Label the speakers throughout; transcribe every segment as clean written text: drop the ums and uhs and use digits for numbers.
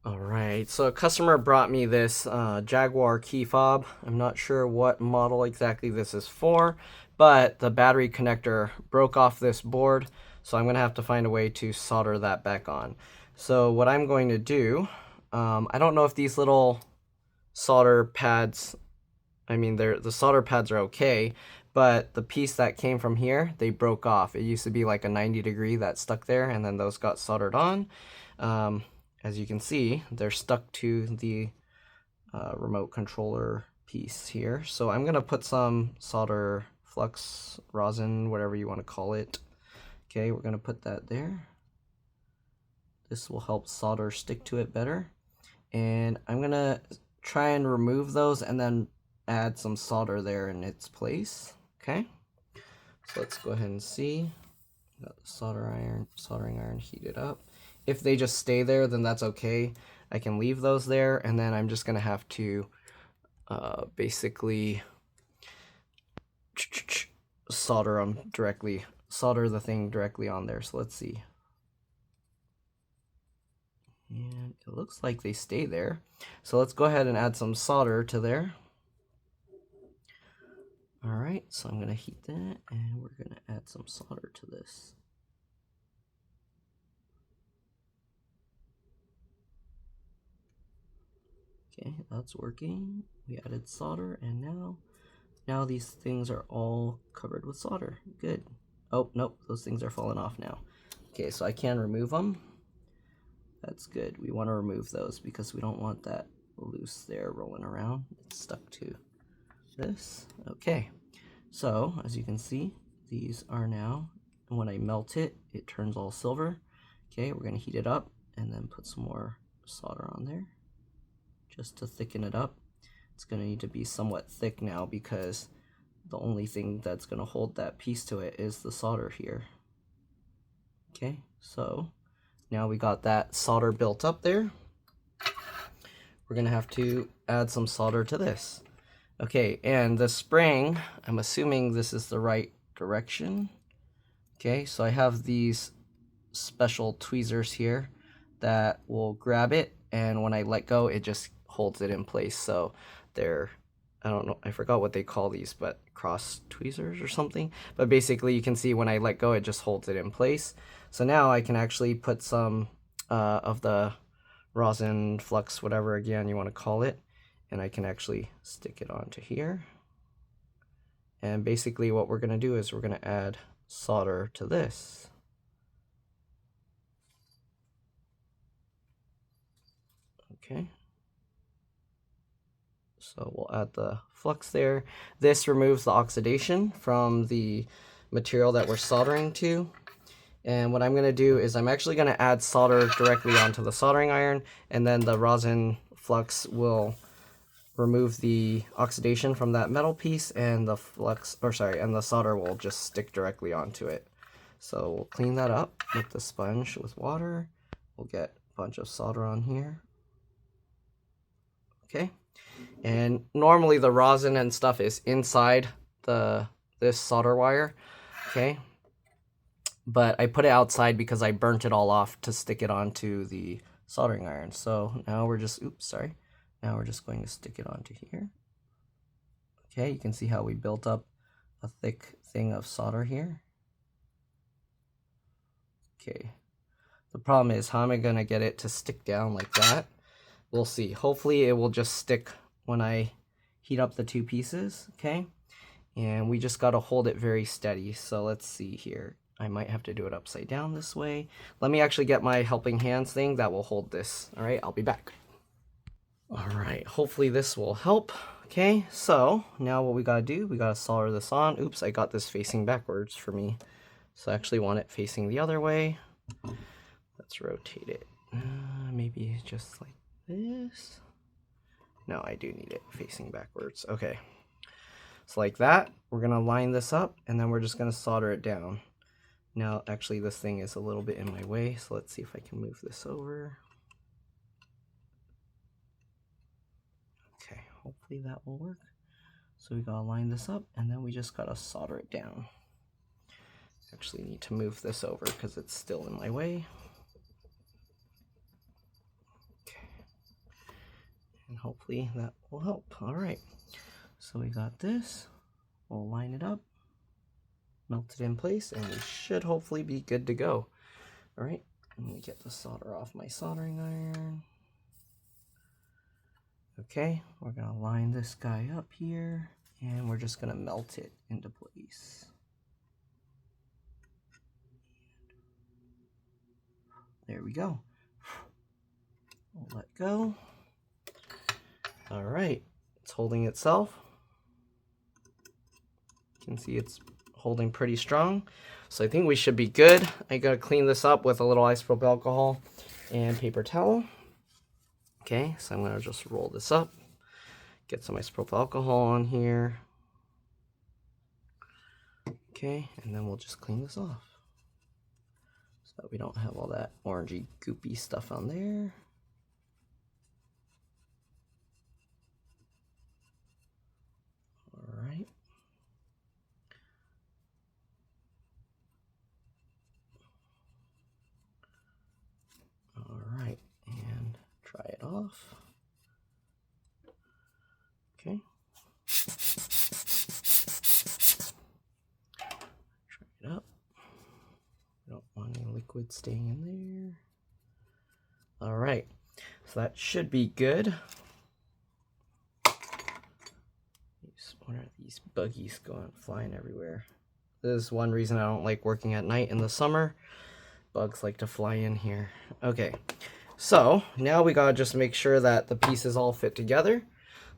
Speaker 1: All right, so a customer brought me this Jaguar key fob. I'm not sure what model exactly this is for, but the battery connector broke off this board, so I'm gonna have to find a way to solder that back on. So what I'm going to do, I don't know if these little solder pads, I mean, the solder pads are okay, but the piece that came from here, they broke off. It used to be like a 90-degree that stuck there, and then those got soldered on. Um, as you can see, they're stuck to the remote controller piece here. So I'm gonna put some solder flux, rosin, whatever you want to call it. Okay, we're gonna put that there. This will help solder stick to it better. And I'm gonna try and remove those and then add some solder there in its place. Okay, so let's go ahead and see. Got the soldering iron heated up. If they just stay there, then that's okay. I can leave those there, and then I'm just gonna have to basically solder the thing directly on there. So let's see. And it looks like they stay there. So let's go ahead and add some solder to there. All right, so I'm gonna heat that, and we're gonna add some solder to this. Okay, that's working. We added solder, and now these things are all covered with solder. Good. Oh, nope, those things are falling off now. Okay, so I can remove them. That's good. We want to remove those because we don't want that loose there rolling around. It's stuck to this. Okay, so as you can see, these are now, and when I melt it, it turns all silver. Okay, we're gonna heat it up and then put some more solder on there just to thicken it up. It's gonna need to be somewhat thick now because the only thing that's gonna hold that piece to it is the solder here. Okay, so now we got that solder built up there. We're gonna have to add some solder to this. Okay, and the spring, I'm assuming this is the right direction. Okay, so I have these special tweezers here that will grab it, and when I let go, it just holds it in place. So they're, I don't know, I forgot what they call these, but cross tweezers or something. But basically, you can see when I let go, it just holds it in place. So now I can actually put some of the rosin, flux, whatever again you want to call it, and I can actually stick it onto here. And basically what we're going to do is we're going to add solder to this. Okay. So we'll add the flux there. This removes the oxidation from the material that we're soldering to. And what I'm going to do is I'm actually going to add solder directly onto the soldering iron, and then the rosin flux will remove the oxidation from that metal piece, and the and the solder will just stick directly onto it. So we'll clean that up with the sponge with water. We'll get a bunch of solder on here. Okay. And normally the rosin and stuff is inside this solder wire. Okay. But I put it outside because I burnt it all off to stick it onto the soldering iron. So now we're just, now we're just going to stick it onto here. Okay, you can see how we built up a thick thing of solder here. Okay, the problem is, how am I gonna get it to stick down like that? We'll see. Hopefully it will just stick when I heat up the two pieces, okay? And we just gotta hold it very steady. So let's see here. I might have to do it upside down this way. Let me actually get my helping hands thing that will hold this. All right, I'll be back. All right, hopefully this will help. Okay, so now what we gotta do, we gotta solder this on. Oops, I got this facing backwards for me. So I actually want it facing the other way. Let's rotate it. Maybe just like this. No, I do need it facing backwards. Okay, so like that. We're gonna line this up, and then we're just gonna solder it down. Now, actually, this thing is a little bit in my way, so let's see if I can move this over. Okay, hopefully that will work. So we gotta line this up, and then we just gotta solder it down. Actually need to move this over because it's still in my way. Okay. and hopefully that will help. All right, so we got this. We'll line it up, melt it in place, and we should hopefully be good to go. All right, let me get the solder off my soldering iron. Okay, we're gonna line this guy up here, and we're just gonna melt it into place. There we go. We'll let go. All right, it's holding itself. You can see it's holding pretty strong. So I think we should be good. I gotta clean this up with a little isopropyl alcohol and paper towel. Okay, so I'm gonna just roll this up, get some isopropyl alcohol on here. Okay, and then we'll just clean this off so that we don't have all that orangey goopy stuff on there. All right. All right, and try it off. Okay. Try it up. We don't want any liquid staying in there. All right, so that should be good. What are these buggies flying everywhere? This is one reason I don't like working at night in the summer. Bugs like to fly in here. Okay, so now we gotta just make sure that the pieces all fit together.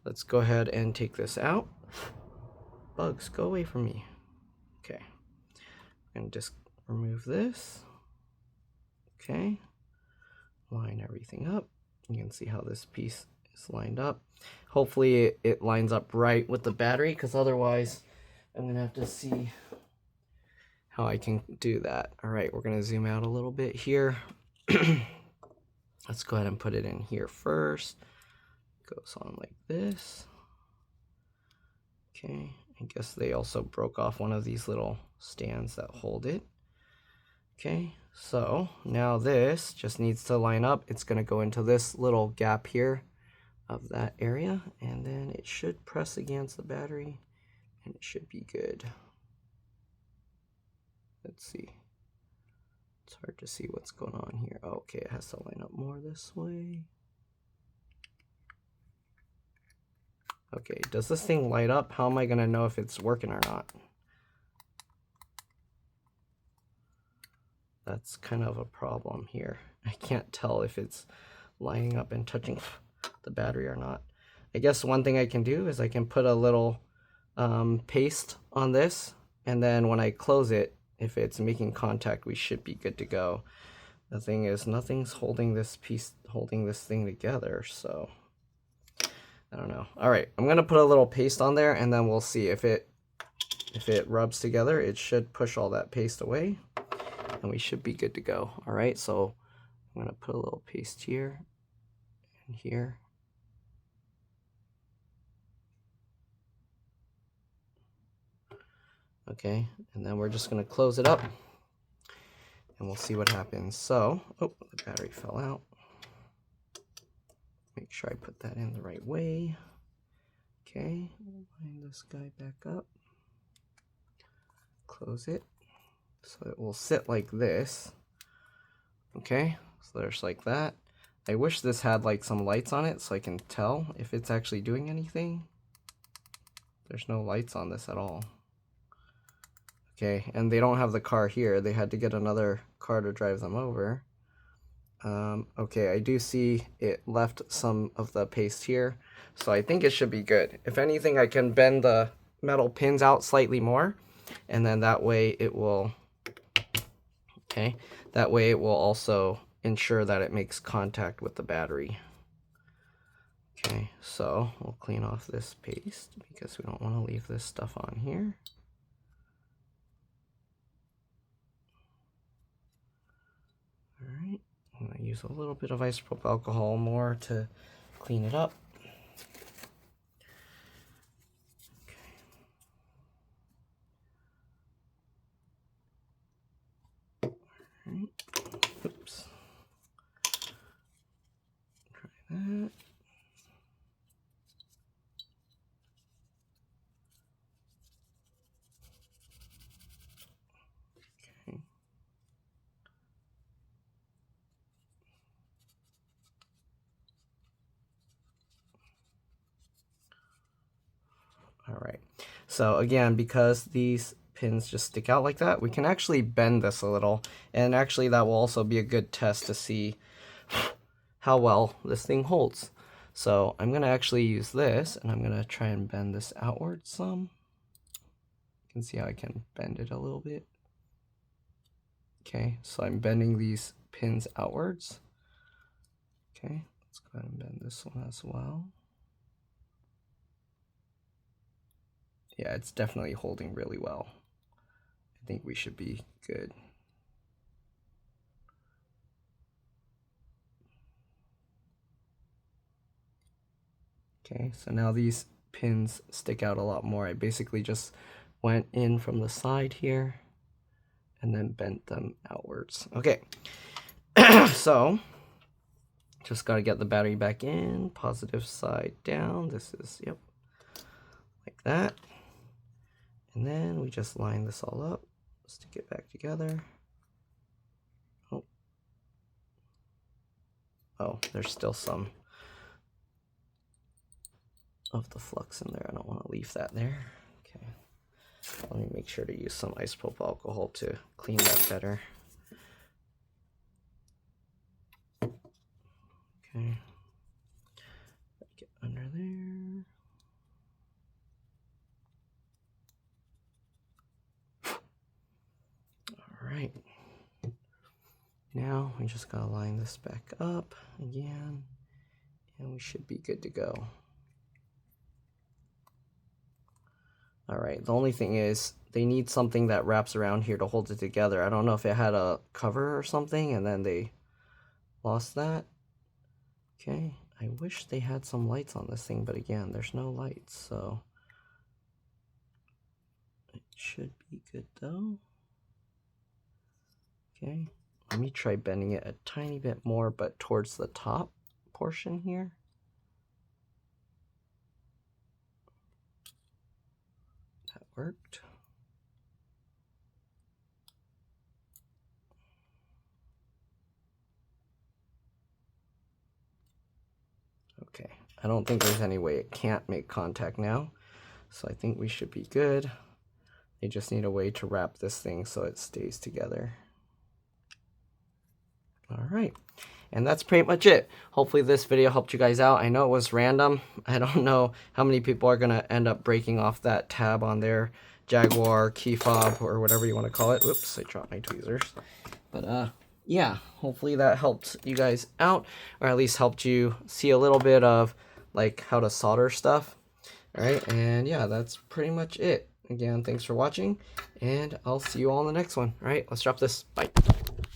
Speaker 1: Let's go ahead and take this out. Bugs, go away from me. Okay, and just remove this. Okay, line everything up. You can see how this piece is lined up. Hopefully it lines up right with the battery, because otherwise I'm gonna have to see how I can do that. All right, we're gonna zoom out a little bit here. Let's go ahead and put it in here first. Goes on like this. Okay, I guess they also broke off one of these little stands that hold it. Okay, so now this just needs to line up. It's gonna go into this little gap here of that area, and then it should press against the battery and it should be good. Let's see. It's hard to see what's going on here. Oh, okay, it has to line up more this way. Okay, does this thing light up? How am I gonna know if it's working or not? That's kind of a problem here. I can't tell if it's lining up and touching the battery or not. I guess one thing I can do is I can put a little paste on this, and then when I close it, if it's making contact, we should be good to go. The thing is, nothing's holding this thing together, so I don't know. All right, I'm gonna put a little paste on there, and then we'll see if it rubs together. It should push all that paste away, and we should be good to go. All right, so I'm gonna put a little paste here and here. Okay, and then we're just gonna close it up and we'll see what happens. So, oh, the battery fell out. Make sure I put that in the right way. Okay, line this guy back up. Close it. So it will sit like this. Okay, so there's like that. I wish this had like some lights on it so I can tell if it's actually doing anything. There's no lights on this at all. Okay, and they don't have the car here. They had to get another car to drive them over. Okay, I do see it left some of the paste here, so I think it should be good. If anything, I can bend the metal pins out slightly more, and then that way it will, okay, that way it will also ensure that it makes contact with the battery. Okay, so we'll clean off this paste because we don't want to leave this stuff on here. All right, I'm going to use a little bit of isopropyl alcohol more to clean it up. Okay. All right. Oops. Try that. All right. So again, because these pins just stick out like that, we can actually bend this a little. And actually that will also be a good test to see how well this thing holds. So I'm going to actually use this, and I'm going to try and bend this outward some. You can see how I can bend it a little bit. Okay, so I'm bending these pins outwards. Okay, let's go ahead and bend this one as well. Yeah, it's definitely holding really well. I think we should be good. Okay, so now these pins stick out a lot more. I basically just went in from the side here and then bent them outwards. Okay, so just got to get the battery back in, positive side down. This is, yep, like that. And then we just line this all up, stick it back together. Oh, there's still some of the flux in there. I don't want to leave that there. Okay, let me make sure to use some isopropyl alcohol to clean that better. Okay, get under there. All right, now we just gotta line this back up again, and we should be good to go. All right, the only thing is they need something that wraps around here to hold it together. I don't know if it had a cover or something and then they lost that. Okay, I wish they had some lights on this thing, but again, there's no lights, so it should be good though. Okay, let me try bending it a tiny bit more, but towards the top portion here. That worked. Okay, I don't think there's any way it can't make contact now, so I think we should be good. They just need a way to wrap this thing so it stays together. All right, and that's pretty much it. Hopefully this video helped you guys out. I know it was random. I don't know how many people are gonna end up breaking off that tab on their Jaguar key fob or whatever you want to call it. Whoops, I dropped my tweezers. But yeah, hopefully that helped you guys out, or at least helped you see a little bit of like how to solder stuff. All right, and yeah, that's pretty much it. Again, thanks for watching, and I'll see you all in the next one. All right, let's drop this. Bye.